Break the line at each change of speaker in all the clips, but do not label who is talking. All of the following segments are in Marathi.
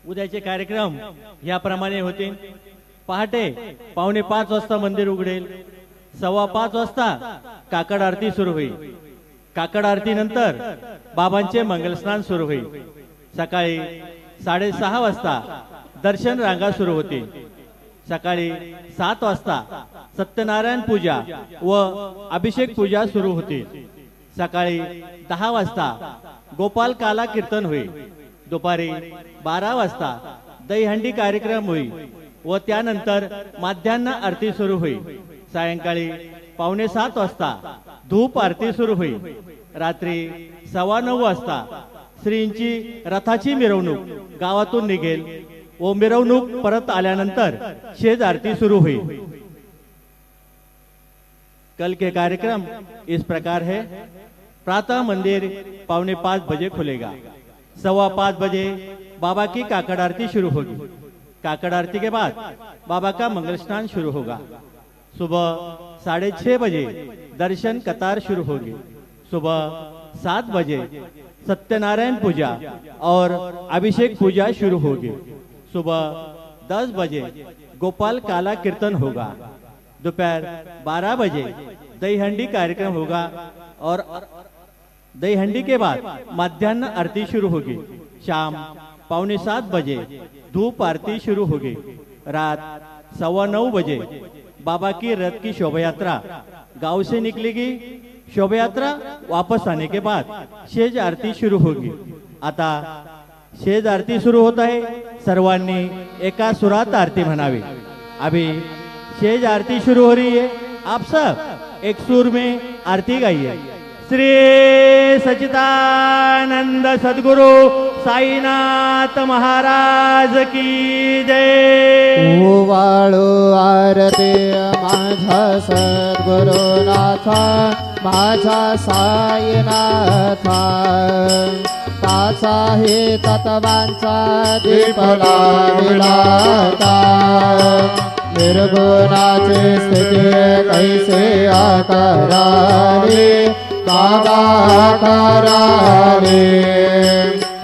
उद्याचे कार्यक्रम याप्रमाणे होतील। पहाटे 4:45 वाजता मंदिर उघडेल। 5:15 वाजता काकड आरती सुरू होईल। काकड आरती नंतर बाबांचे मंगलस्नान सुरू होईल। सकाळी 6:30 वाजता दर्शन रांगा सुरू होतील। सकाळी 7 वाजता सत्यनारायण पूजा व अभिषेक पूजा सुरू होतील। सकाळी 10 वाजता गोपाल काला कीर्तन होईल। दुपारी 12 वाजता दहीहंडी कार्यक्रम होईल व त्यानंतर माध्यान्ह आरती सुरू होईल। सायंकाळी 6:45 वाजता धूप आरती सुरू होईल। रात्री 9:15 वाजता श्रींची रथाची मिरवणूक गावातून निघेल व मिरवणूक परत आल्यानंतर शेज आरती सुरू होईल। कल के कार्यक्रम इस प्रकार है। प्रातः मंदिर 4:45 बजे खुलेगा। 5:15 बजे बाबा की काकड़ आरती शुरू होगी। काकड़ आरती के बाद बाबा का मंगल स्नान शुरू होगा। सुबह 6:30 बजे दर्शन कतार शुरू होगी। सुबह 7 बजे सत्यनारायण पूजा और अभिषेक पूजा शुरू होगी। सुबह 10 बजे गोपाल काला कीर्तन होगा। दोपहर 12 बजे दहीहंडी कार्यक्रम होगा और दहीहंडी के बाद माध्यान्ह आरती शुरू होगी। शाम 6:45 बजे धूप आरती शुरू होगी। रात 9:15 बजे बाबा की रथ की शोभा यात्रा गांव से निकलेगी। शोभा यात्रा वापस आने के बाद शेज आरती शुरू होगी। आता शेज आरती सुरू होत आहे। सर्वांनी एका सुरात आरती म्हणावी। अभी शेज आरती शुरू हो रही है। आप सब एक सुर में आरती गाइए। श्री सच्चिदानंद सद्गुरु साईनाथ महाराज की जय।
ओवाळू आरती माझा सद्गुरुनाथा माझा साईनाथा। ताचा हे तत्वांचा दीप लाविला का। निर्गुणाचे स्थिती कैसे आकाराले बाबा आकाराले।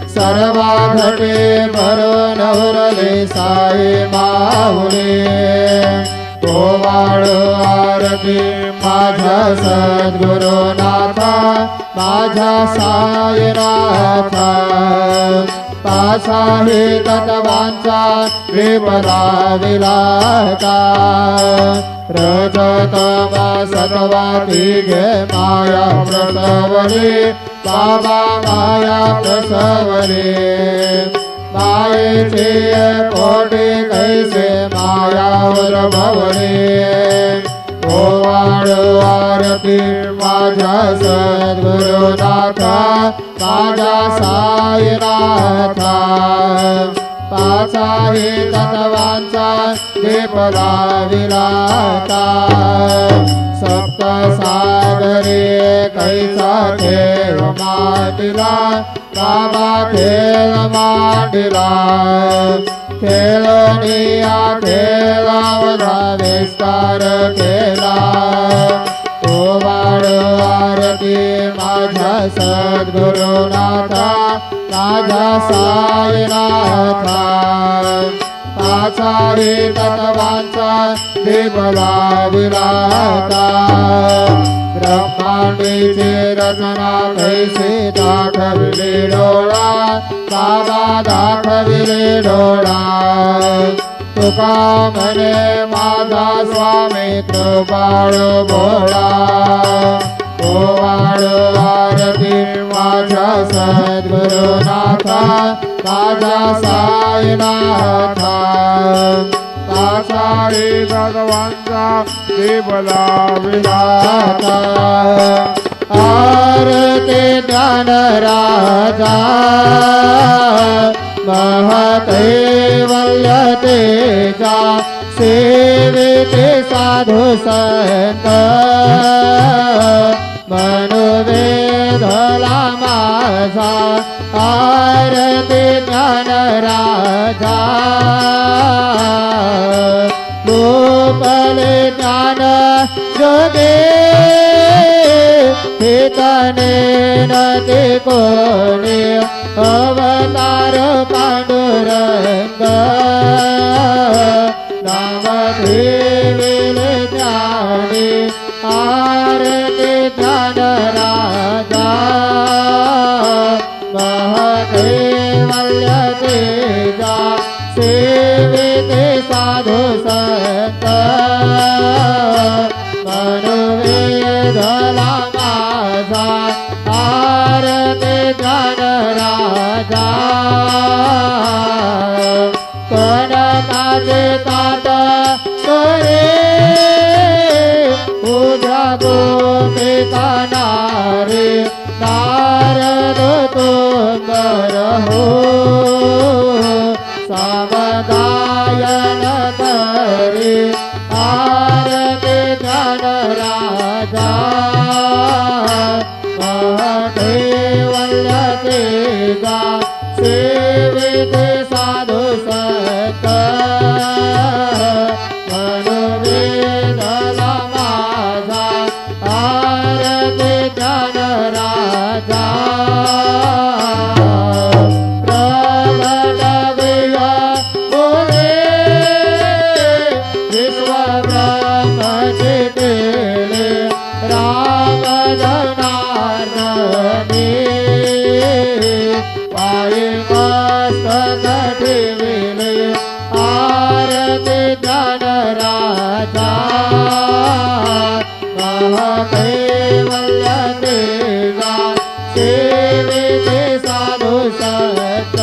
सर्वा घटे भरून उरले साई माऊली। ओवाळू आरती माझा सद्गुरुनाथा माझा साईनाथा। पासा हे तत्वांचा विपला विलाका। रजतम सत्वा तिघे माया प्रसवले बाबा माया प्रसवले। मायेचे कोटी कैसे मायावर भवले। ओवाळू आरती माझा सद्गुरुनाथा माझा साईनाथा। पाचा हे तत्वांचा दीप लाविला का। सप्त सागरे कैसा खेळ मांडिला बाबा खेळ मांडिला। खेळनिया खेळावला विस्तार केला। ओवाळू आरती माझा सद्गुरुनाथा माझा साईनाथा। पाचा हे तत्वांचा दीप लाविला का। ब्रह्मांडीची रचना कैसे दाखविले डोळा बाबा दाखविले डोळा। तुका म्हणे माझा स्वामी कृपाळू भोळा। ओवाळू आरती माझा सद्गुरुनाथा माझा साईनाथा। पाचा हे भगवानचा दीप लाविला का। आरती ज्ञान राजा महकैवल्य तेजा। सेविते साधु संत मनोवेधला माझा। आरती ज्ञान राजा गोपले ज्ञान जोगे। हितने नते कोणे अवतार पांडुरंगा। पांडुरंग नामदेविले ज्ञानी आरती ज्ञान राजा महदेवल्य तेजा सेविते साधु संत मनुवेदला माझा आरती ज्ञान राजा कनकाचे ताट करे उद्या गोपी कानारे नारद तोंबर हो सावधायन करे आरती ज्ञान राजा महदेवल्य तेजा सेविते साधु संत मनुवेदला माझा आरती ज्ञान राजा प्रबलवीय बोले विश्व ब्रह्मचे केले राम जनार्दने पाये मस्तक ठेविले आरती ज्ञान राजा महदेवल्य तेजा सेविते साधु संत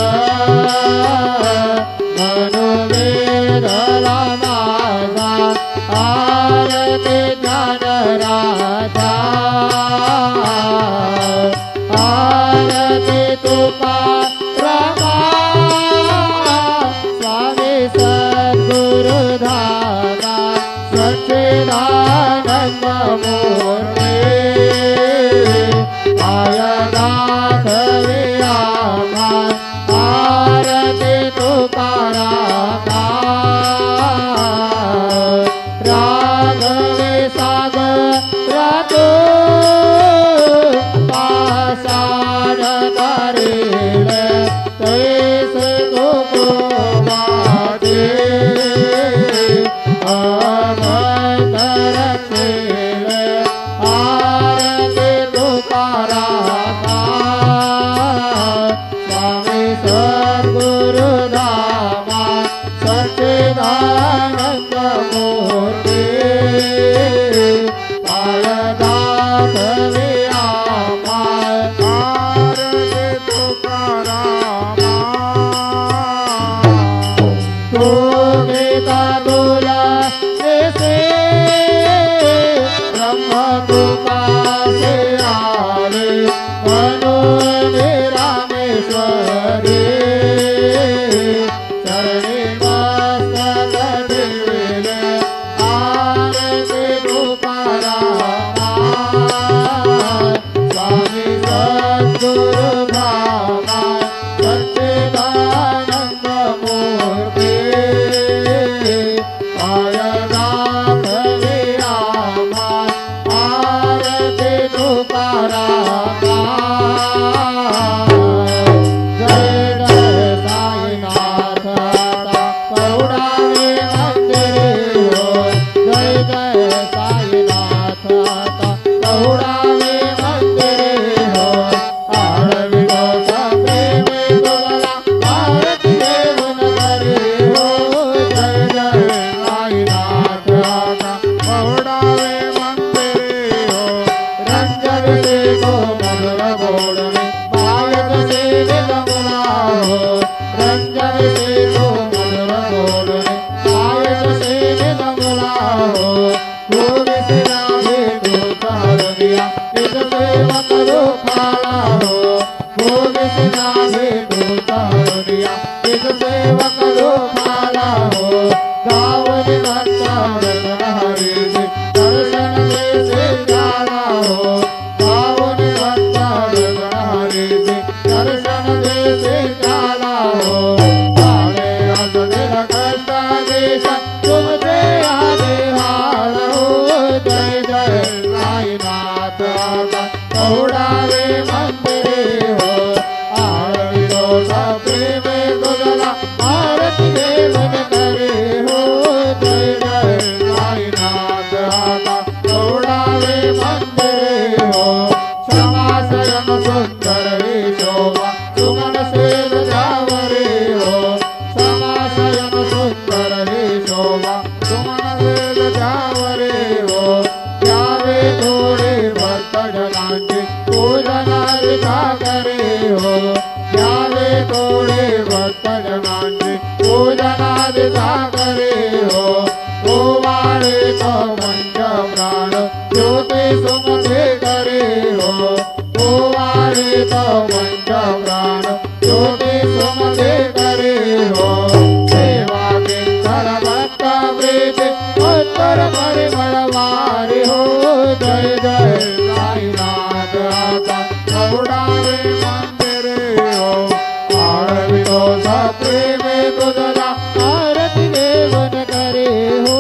मनुवेदला माझा आरती ज्ञान राजा आरती तुकारामा स्वामी सद्गुरु धामा सच्चिदानंद मूर्ती पायनाथ विरामा आरती तुकारामा राघवे सागरातो पाषाण करेल तैसे तुकोबाचे अमर रक्षेल आरती तुकारामा स्वामी सद्गुरु धामा सच्चिदानंद मूर्ती पायनाथ विरामा आरती तुकारामा तुमिता तुला से ब्रह्म कृपासे आले मनोनि रामेश्वरी चरणी मस्तक ठेविले आरती तुकारामा स्वामी सद्गुरु धामा सच्चिदानंद मूर्ती पायनाथ विरामा आरती तुकारामा जय जय साईनाथ पौडावे मंदिरे हो जय जय साईनाथ पौडावे मंदिरे हो आळविलो प्रेमे तुला आरती देऊन करे हो जय जय साईनाथ पौडावे मंदिरे हो रंजन से गो मधुर बोलणे पायक से विलमुला हो रंजन से गो मधुर बोलणे पायक से विलमुला हो खूब सिरा भेटू चार दिया एक सेवक रूपाला हो खूब सिरा भेटू चार दिया एक सेवक रूपाला हो गावनी भक्ता रतन हरी से दर्शन से जाला हो गावनी भक्ता रतन हरी से दर्शन से जाला हो काले रस दिल कष्ट देश तुमसे आगे हाल हो जय जय साईनाथ पौडावे मंदिरे हो आळविलो प्रेमे तुला चरणांची पूजनादि सागरे हो ओवाळे तो पंच प्राण ज्योती सुमते करे हो ओवाळे तो पंच प्राण ज्योती सुमते करे हो सेवा के सर्वत्र प्रीति उत्तर परिमळ वारी हो जय जय साईनाथ आता कवडावे मंदिरे हो आळवितो सप्रेमे तुझला आरती देवन करे हो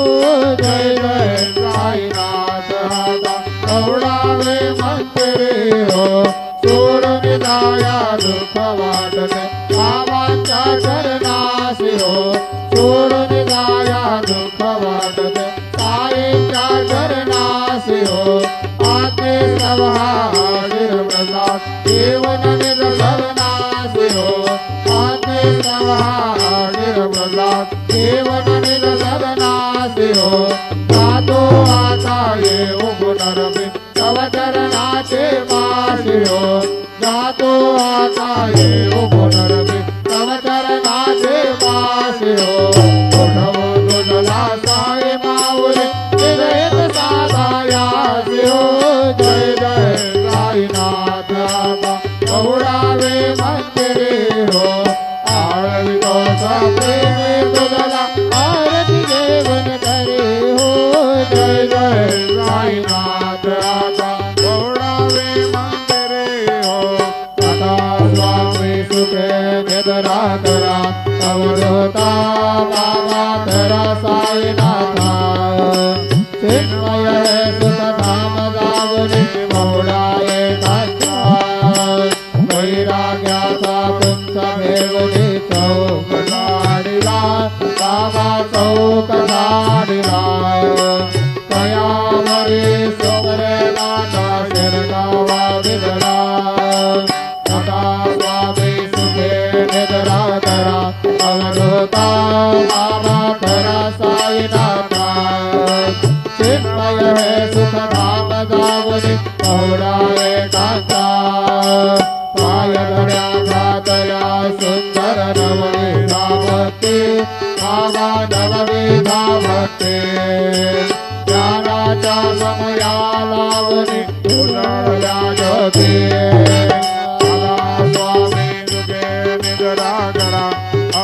जय जय साईनाथ आता कवडावे मंदिरे हो सोडून जाया दुःख वाटते बाबांच्या चरणासी हो सोडून जाया दुःख वाटते साईंच्या चरणासी हो आते सवहाशीर प्रसाद जीवन निज सर्वनासी हो आते सवहाशीर प्रसाद जीवन निज सर्वनासी हो जातो आता येऊ पुनरपी तव चरणाचे मासी हो जातो आता येऊ पुनरपी तव चरणाचे मासी हो उठवू तुझला साई माऊली हृदयत साधायासी हो जय जय साईनाथ आता कवडावे मंदिरे हो आळवितो सप्रेमे तुझला आरती देवन करे हो जय जय साईनाथ आता कवडावे मंदिरे हो आता स्वामी सुखे निद्रा करा अवधूता बाबा करा साईनाथा चिन्मय सुख धाम जावने बहुडाये काचा वैराग्याचा पुंस भेवने चौक झाडिला बाबा चौक झाडिला कयावरी सोमरेला शिरगावा विदला आता स्वामी सुखे निद्रा करा अवधूता बाबा करा साईनाथा चिन्मय है सुख धाम जावने बहुडाये काचा पाय धर्या घातया सुंदर नवविधा भक्ती बाबा नवविधा भक्ती ज्ञानाच्या समया लावणी उजळल्या ज्योती मला स्वामी तुझे निद्रा करा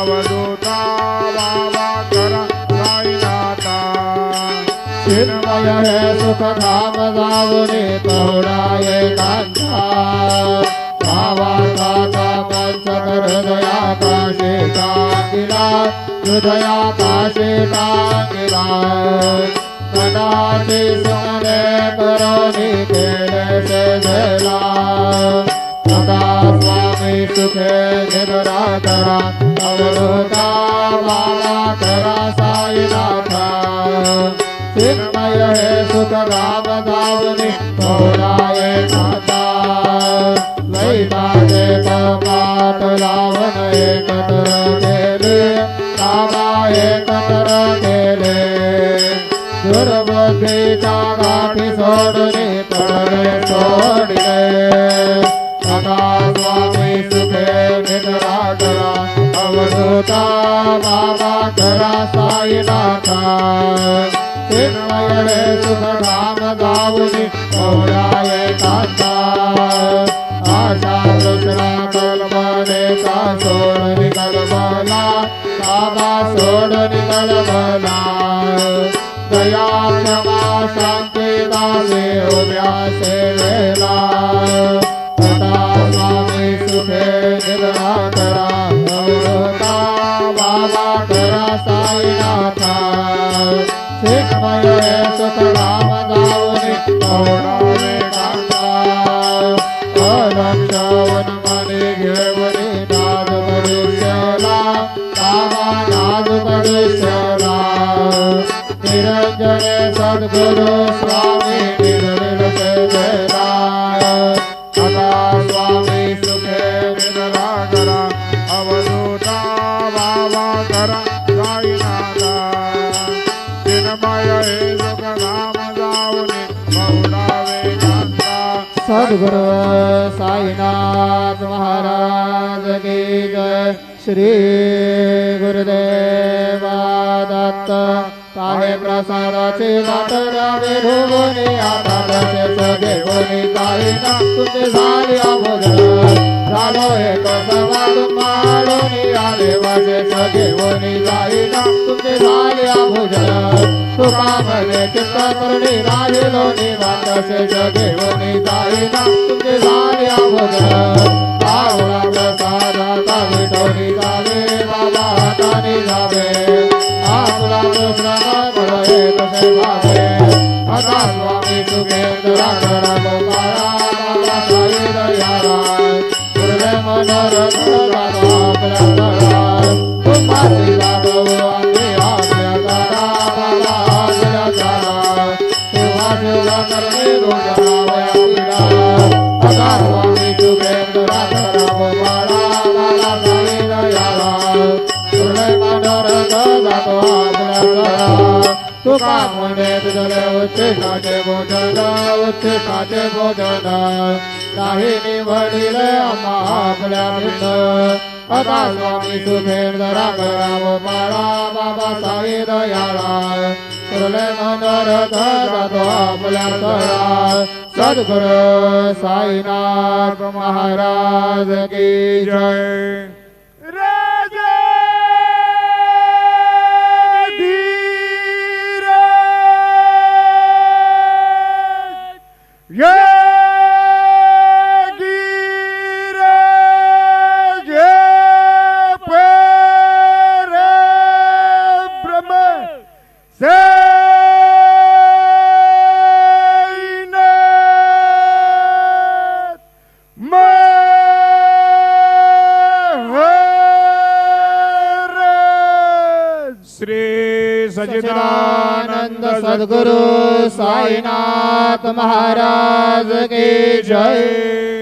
अवधूता बाबा करा साईनाथा चिन्मय है सुख धाम जावने बहुडाये कांता भावाचा पंचक हृदयाकाशे टांगिला हृदयाकाशे टांगिला मनाचे सुमने करोनी केले से झेला आता स्वामी सुखे निद्रा करा अवधूता बाबा करा साईनाथा चिन्मय है सुख धाम धावने बहुडाये कांता लैलाचे कपाट लावण एकत्र केले बाबा एकत्र केले दुर्बुद्धीच्या गाठी सोडणे तळवे सोडले आता स्वामी सुखे निद्रा करा अवधूता बाबा करा साईनाथा चिन्मय हे सुख धाम जावने बहुडाये कांता आशा दुसरा कल्पनेचा सोडून कल्पना बाबा सोडून कल्पना दया क्षमा शांती दासे उभ्या सेवेला आता स्वामी सुखे निद्रा करा अवधूता बाबा करा साईनाथा चिन्मय सुख धाम जावने बहुडाये कांता अलक्षवन मने घेवने नाद मनुष्यला बाबा नाद मनुष्यला निरंजने सद्गुरु स्वामी निर्विल से जयला आता स्वामी सुखे निद्रा करा अवधूता बाबा करा साईनाथा चिन्मय हे सुख धाम जावने बहुडाये कांता सद्गुरु साईनाथ महाराज की जय। श्री गुरुदेवा दत्त पाहे प्रसादाचे वाट द्यावे भोगोनी आता तसे सगळे कोणी काही ना तुझे झाले भोजन झालो एक संवाद माळोनी आले वाचे सगळे कोणी काही ना तुझे झाले भोजन तुकामध्ये चित्त करणे राहिलो निवांत तसे सगळे कोणी काही ना तुझे झाले भोजन आवळा प्रसादाचा विठोनी जावे बाबा हाताने जावे आपला दुसरा पडे तसे भावे आता स्वामी सुखेंद्रा करा गोपाळा बाबा साई दयाराय गुरुवे मनोरथ दादा आपल्या तळाय तुम्हारी जागो आम्ही आपल्या तारा बाबा आपल्या तारा सेवा सेवा करणे रोजनावया पिढा आता स्वामी सुखेंद्रा करा गोपाळा बाबा साई दयाराय गुरुवे मनोरथ जातो आपल्या तळाय तुका म्हणे तुझे उच्चिष्टाचे भोजन नाही निवडिले आम्हा आपल्या भिन्न आता स्वामी सुखेंद्रा कराव पाळा बाबा साई दयाळाय तुरले मनोरथ जातो आपल्या तळाय सद्गुरु साईनाथ महाराज की जय सच्चिदानंद सद्गुरु साईनाथ महाराज की जय।